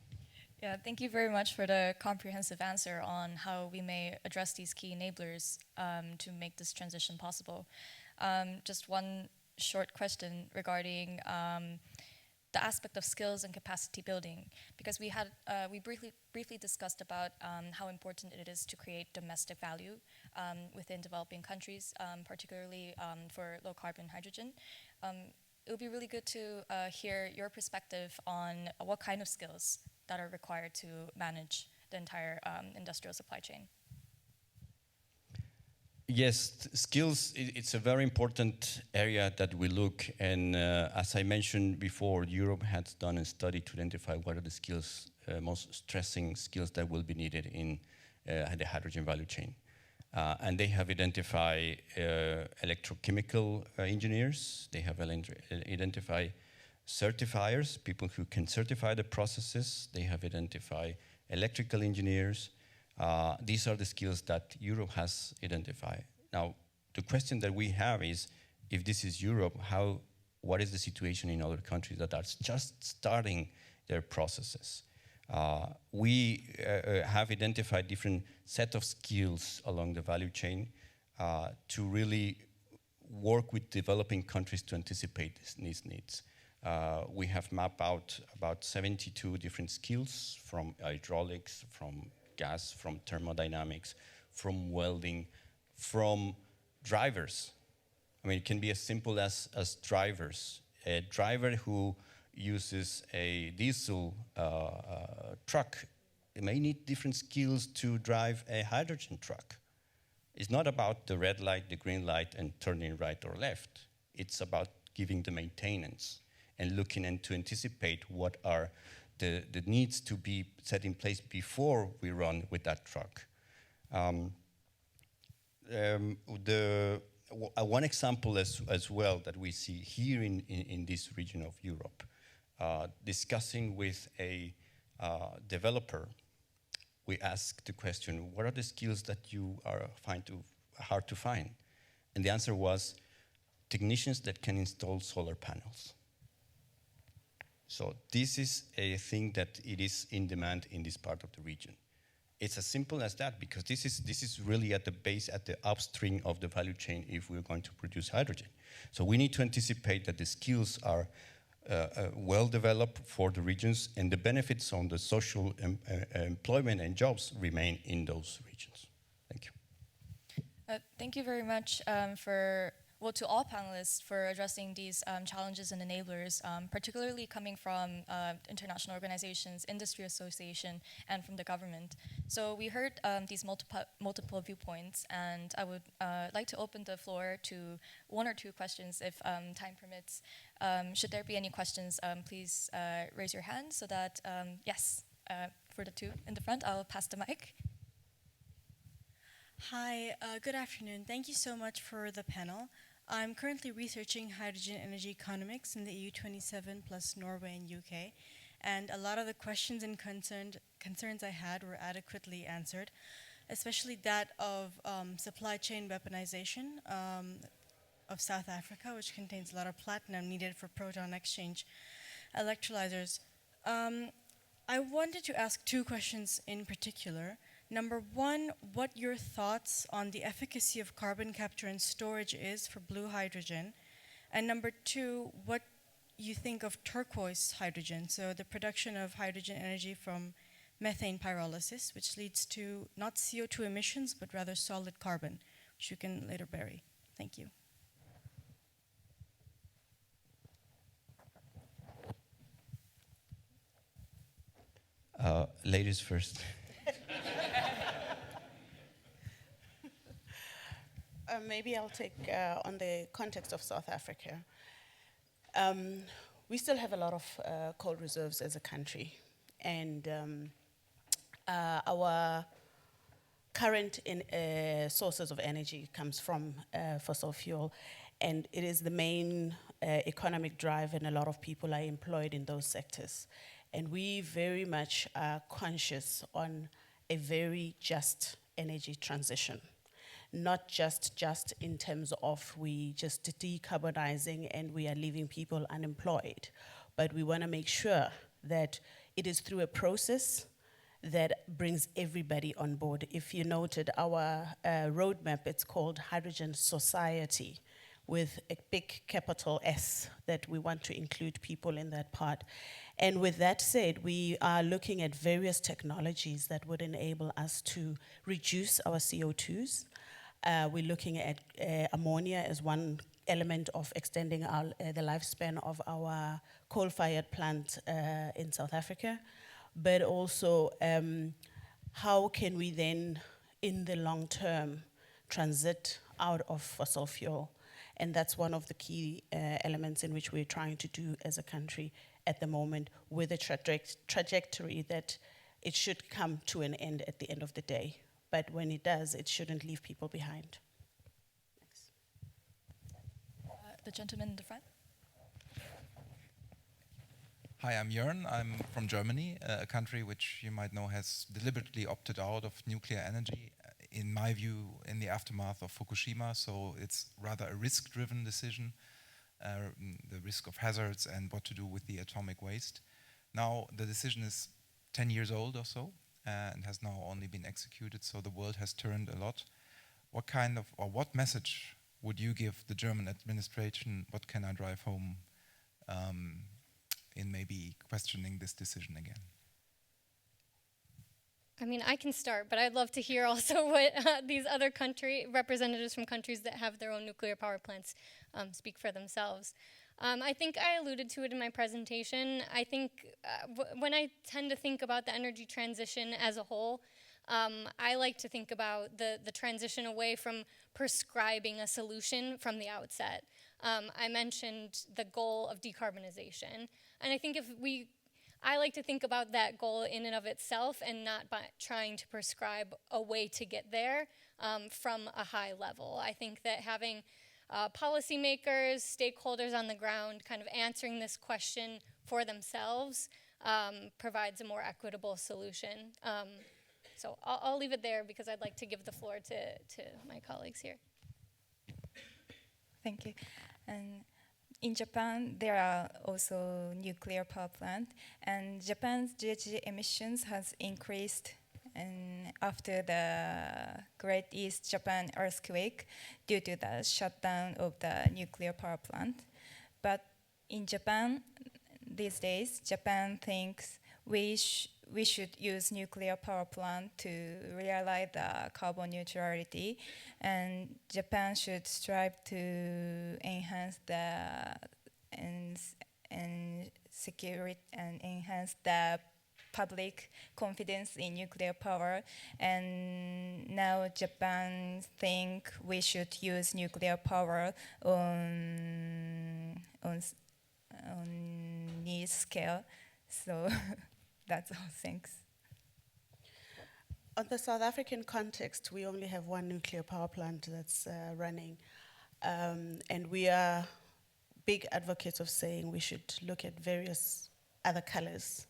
Yeah, thank you very much for the comprehensive answer on how we may address these key enablers to make this transition possible. Just one short question regarding the aspect of skills and capacity building, because we briefly discussed about how important it is to create domestic value within developing countries, particularly for low carbon hydrogen. It would be really good to hear your perspective on what kind of skills that are required to manage the entire industrial supply chain. Yes, skills, it's a very important area that we look, and as I mentioned before, Europe has done a study to identify what are the skills, most stressing skills that will be needed in the hydrogen value chain. And they have identified electrochemical engineers, they have identified certifiers, people who can certify the processes, they have identified electrical engineers. These are the skills that Europe has identified. Now, the question that we have is, if this is Europe, what is the situation in other countries that are just starting their processes? We have identified different set of skills along the value chain to really work with developing countries to anticipate these needs. We have mapped out about 72 different skills from hydraulics, from gas, from thermodynamics, from welding, from drivers. I mean, it can be as simple as drivers. A driver who uses a diesel truck may need different skills to drive a hydrogen truck. It's not about the red light, the green light, and turning right or left. It's about giving the maintenance and looking and to anticipate what are the needs to be set in place before we run with that truck. One example as well that we see here in this region of Europe, discussing with a developer, we ask the question, what are the skills that you find hard to find? And the answer was technicians that can install solar panels. So this is a thing that it is in demand in this part of the region. It's as simple as that, because this is really at the base, at the upstream of the value chain if we're going to produce hydrogen. So we need to anticipate that the skills are well developed for the regions, and the benefits on the social employment and jobs remain in those regions. Thank you. Thank you very much to all panelists for addressing these challenges and enablers, particularly coming from international organizations, industry association, and from the government. So we heard these multiple viewpoints, and I would like to open the floor to one or two questions if time permits. Should there be any questions, please raise your hand so that, yes, for the two in the front, I'll pass the mic. Hi, good afternoon. Thank you so much for the panel. I'm currently researching hydrogen energy economics in the EU27 plus Norway and UK, and a lot of the questions and concerns I had were adequately answered, especially that of supply chain weaponization of South Africa, which contains a lot of platinum needed for proton exchange electrolyzers. I wanted to ask two questions in particular. Number one, what your thoughts on the efficacy of carbon capture and storage is for blue hydrogen. And number two, what you think of turquoise hydrogen, so the production of hydrogen energy from methane pyrolysis, which leads to not CO2 emissions, but rather solid carbon, which you can later bury. Thank you. Ladies first. Maybe I'll take on the context of South Africa. We still have a lot of coal reserves as a country, and our current sources of energy comes from fossil fuel, and it is the main economic drive, and a lot of people are employed in those sectors. And we very much are conscious on a very just energy transition. Not just in terms of we just decarbonizing and we are leaving people unemployed, but we want to make sure that it is through a process that brings everybody on board. If you noted our roadmap, it's called Hydrogen Society, with a big capital S, that we want to include people in that part. And with that said, we are looking at various technologies that would enable us to reduce our CO2s. We're looking at ammonia as one element of extending the lifespan of our coal-fired plant in South Africa, but also how can we then, in the long term, transit out of fossil fuel? And that's one of the key elements in which we're trying to do as a country at the moment, with a trajectory that it should come to an end at the end of the day. But when it does, it shouldn't leave people behind. Thanks. The gentleman in the front. Hi, I'm Jörn. I'm from Germany, a country which you might know has deliberately opted out of nuclear energy, in my view, in the aftermath of Fukushima. So it's rather a risk-driven decision, the risk of hazards and what to do with the atomic waste. Now, the decision is 10 years old or so, and has now only been executed, so the world has turned a lot. What kind of, or what message would you give the German administration? What can I drive home in maybe questioning this decision again? I mean, I can start, but I'd love to hear also what these other representatives from countries that have their own nuclear power plants speak for themselves. I think I alluded to it in my presentation. I think when I tend to think about the energy transition as a whole, I like to think about the transition away from prescribing a solution from the outset. I mentioned the goal of decarbonization, and I think I like to think about that goal in and of itself and not by trying to prescribe a way to get there from a high level. I think that having policymakers, stakeholders on the ground kind of answering this question for themselves provides a more equitable solution. So I'll leave it there because I'd like to give the floor to my colleagues here. Thank you. And in Japan, there are also nuclear power plants, and Japan's GHG emissions has increased after the Great East Japan earthquake due to the shutdown of the nuclear power plant. But in Japan, these days, Japan thinks we should use nuclear power plant to realize the carbon neutrality, and Japan should strive to enhance the security and enhance the public confidence in nuclear power. And now Japan think we should use nuclear power on need scale. So that's all. Thanks. On the South African context, we only have one nuclear power plant that's running. And we are big advocates of saying we should look at various other colors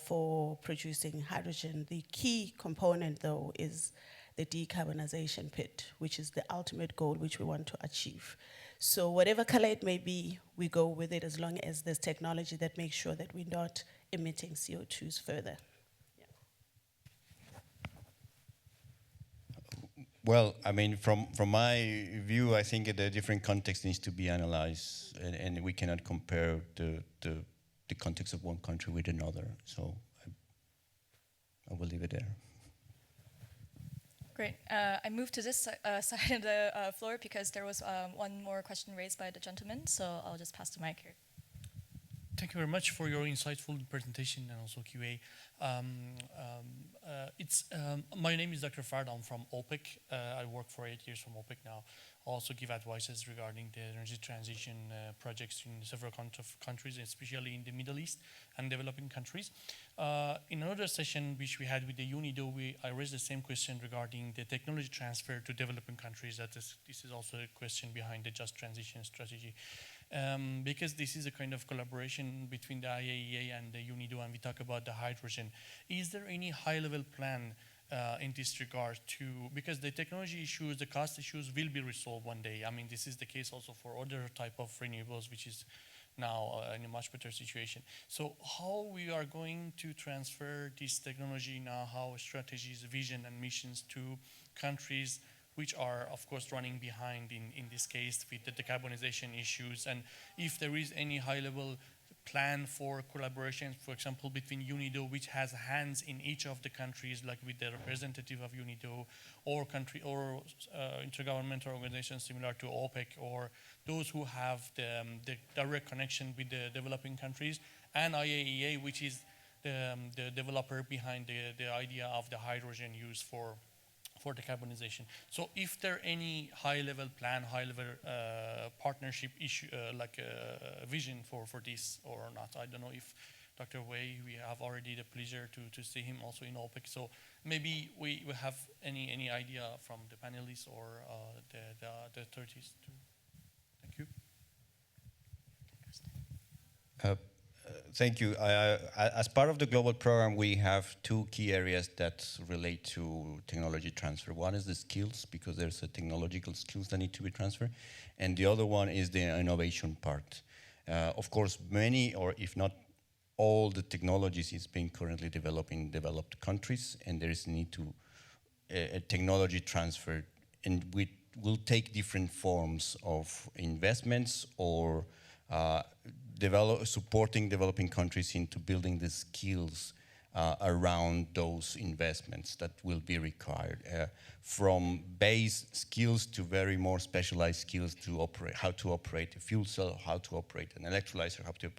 for producing hydrogen. The key component, though, is the decarbonization pit, which is the ultimate goal which we want to achieve. So whatever color it may be, we go with it as long as there's technology that makes sure that we're not emitting CO2s further. Yeah. Well, I mean, from my view, I think the different context needs to be analyzed, and we cannot compare the context of one country with another. So I will leave it there. Great. I moved to this side of the floor because there was one more question raised by the gentleman, so I'll just pass the mic here. Thank you very much for your insightful presentation and also QA. My name is Dr. Fard. I'm from OPEC. I work for 8 years from OPEC now. I also give advices regarding the energy transition projects in several countries, especially in the Middle East and developing countries. In another session which we had with the UNIDO, I raised the same question regarding the technology transfer to developing countries. This is also a question behind the just transition strategy. Because this is a kind of collaboration between the IAEA and the UNIDO, and we talk about the hydrogen. Is there any high-level plan in this regard because the technology issues, the cost issues will be resolved one day. I mean, this is the case also for other type of renewables, which is now in a much better situation. So how we are going to transfer this technology now, how strategies, vision, and missions to countries which are, of course, running behind in this case with the decarbonization issues, and if there is any high-level plan for collaboration, for example, between UNIDO, which has hands in each of the countries, like with the representative of UNIDO, or intergovernmental organizations similar to OPEC, or those who have the direct connection with the developing countries, and IAEA, which is the developer behind the idea of the hydrogen use for decarbonization. So if there any high-level plan, high-level partnership issue, like a vision for this or not. I don't know if Dr. Wei, we have already the pleasure to see him also in OPEC. So maybe we have any idea from the panelists or the authorities too. Thank you. Thank you. As part of the global program, we have two key areas that relate to technology transfer. One is the skills, because there's a technological skills that need to be transferred, and the other one is the innovation part. Of course, many, or if not all, the technologies is being currently developed in developed countries, and there is a need to a technology transfer, and we will take different forms of investments or supporting developing countries into building the skills around those investments that will be required, from base skills to very more specialized skills to operate, how to operate a fuel cell, how to operate an electrolyzer, how to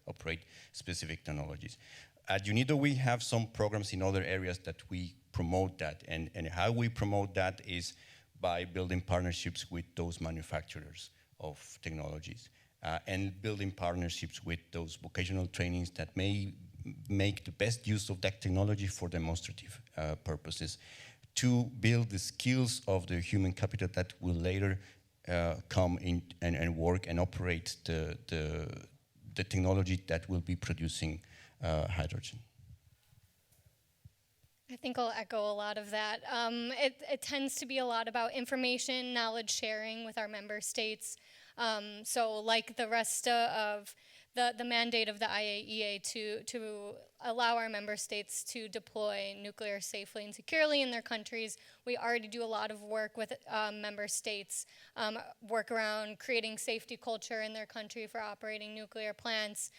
operate specific technologies. At UNIDO, we have some programs in other areas that we promote that. And how we promote that is by building partnerships with those manufacturers of technologies and building partnerships with those vocational trainings that may make the best use of that technology for demonstrative purposes, to build the skills of the human capital that will later come in and work and operate the technology that will be producing hydrogen. I think I'll echo a lot of that. It tends to be a lot about information, knowledge sharing with our member states. So like the rest of the mandate of the IAEA to allow our member states to deploy nuclear safely and securely in their countries, we already do a lot of work with member states, work around creating safety culture in their country for operating nuclear plants,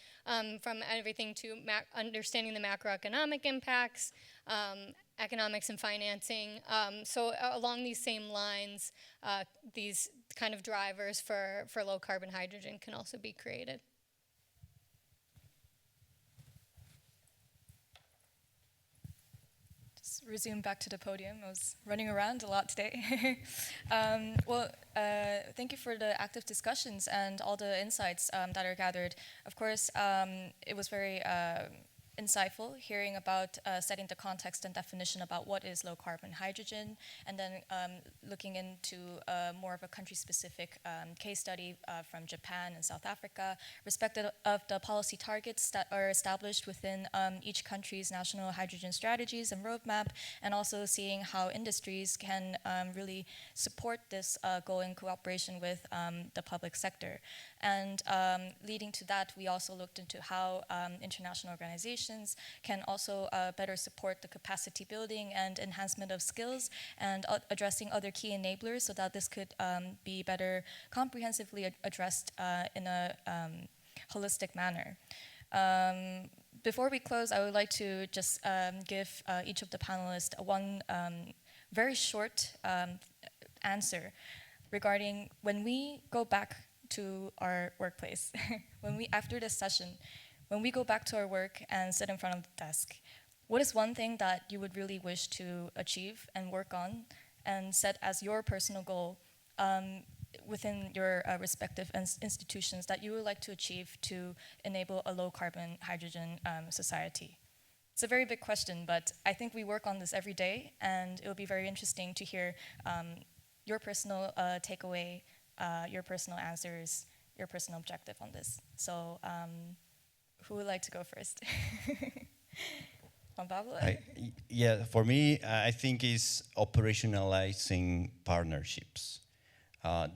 from everything to understanding the macroeconomic impacts, economics and financing. So along these same lines, these kind of drivers for low carbon hydrogen can also be created. Just resume back to the podium. I was running around a lot today. Thank you for the active discussions and all the insights that are gathered. Of course, it was very insightful hearing about setting the context and definition about what is low carbon hydrogen, and then looking into more of a country-specific case study from Japan and South Africa, respective of the policy targets that are established within each country's national hydrogen strategies and roadmap, and also seeing how industries can really support this goal in cooperation with the public sector. And leading to that, we also looked into how international organizations can also better support the capacity building and enhancement of skills, and addressing other key enablers so that this could be better comprehensively addressed in a holistic manner. Before we close, I would like to just give each of the panelists one very short answer regarding when we go back to our workplace, after this session, when we go back to our work and sit in front of the desk, what is one thing that you would really wish to achieve and work on and set as your personal goal within your respective institutions that you would like to achieve to enable a low carbon hydrogen society? It's a very big question, but I think we work on this every day, and it will be very interesting to hear your personal takeaway, your personal answers, your personal objective on this. So who would like to go first? Juan Pablo? Yeah, for me, I think is operationalizing partnerships.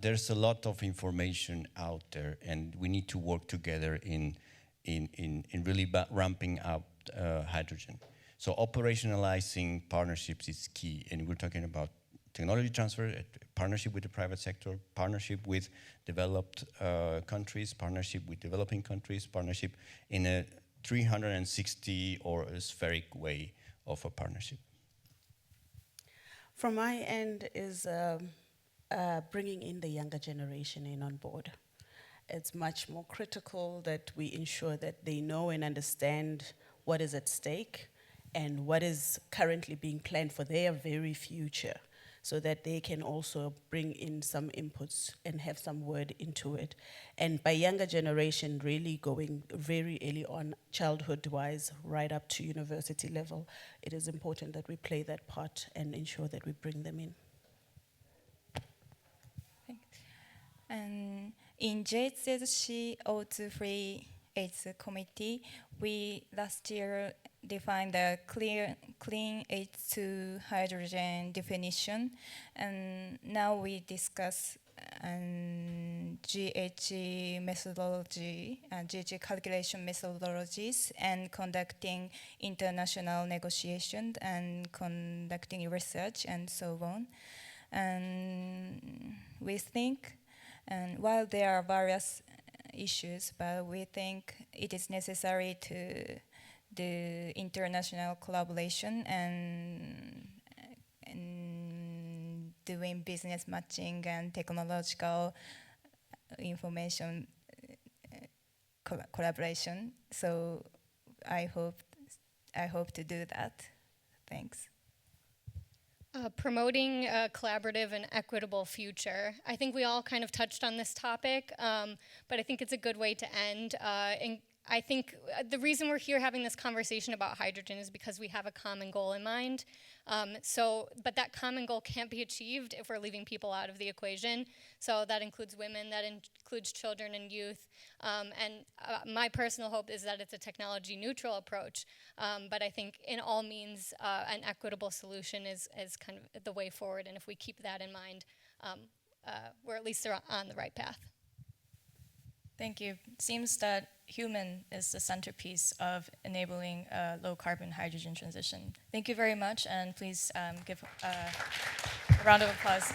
There's a lot of information out there, and we need to work together in really ramping up hydrogen. So operationalizing partnerships is key, and we're talking about technology transfer, partnership with the private sector, partnership with developed countries, partnership with developing countries, partnership in a 360 or a spheric way of a partnership. From my end is bringing in the younger generation in on board. It's much more critical that we ensure that they know and understand what is at stake and what is currently being planned for their very future, so that they can also bring in some inputs and have some word into it. And by younger generation, really going very early on, childhood-wise, right up to university level, it is important that we play that part and ensure that we bring them in. And in JHZC O2 AIDS committee, we last year defined the clean H2 hydrogen definition, and now we discuss GHG methodology, GHG calculation methodologies, and conducting international negotiations and conducting research and so on. And we think, and while there are various issues, but we think it is necessary to do international collaboration and doing business matching and technological information collaboration. So I hope to do that. Thanks. Promoting a collaborative and equitable future. I think we all kind of touched on this topic, but I think it's a good way to end. And I think the reason we're here having this conversation about hydrogen is because we have a common goal in mind. But that common goal can't be achieved if we're leaving people out of the equation. So that includes women, that includes children and youth. And my personal hope is that it's a technology neutral approach. But I think in all means, an equitable solution is kind of the way forward. And if we keep that in mind, we're at least on the right path. Thank you. It seems that human is the centerpiece of enabling a low-carbon hydrogen transition. Thank you very much, and please give a round of applause.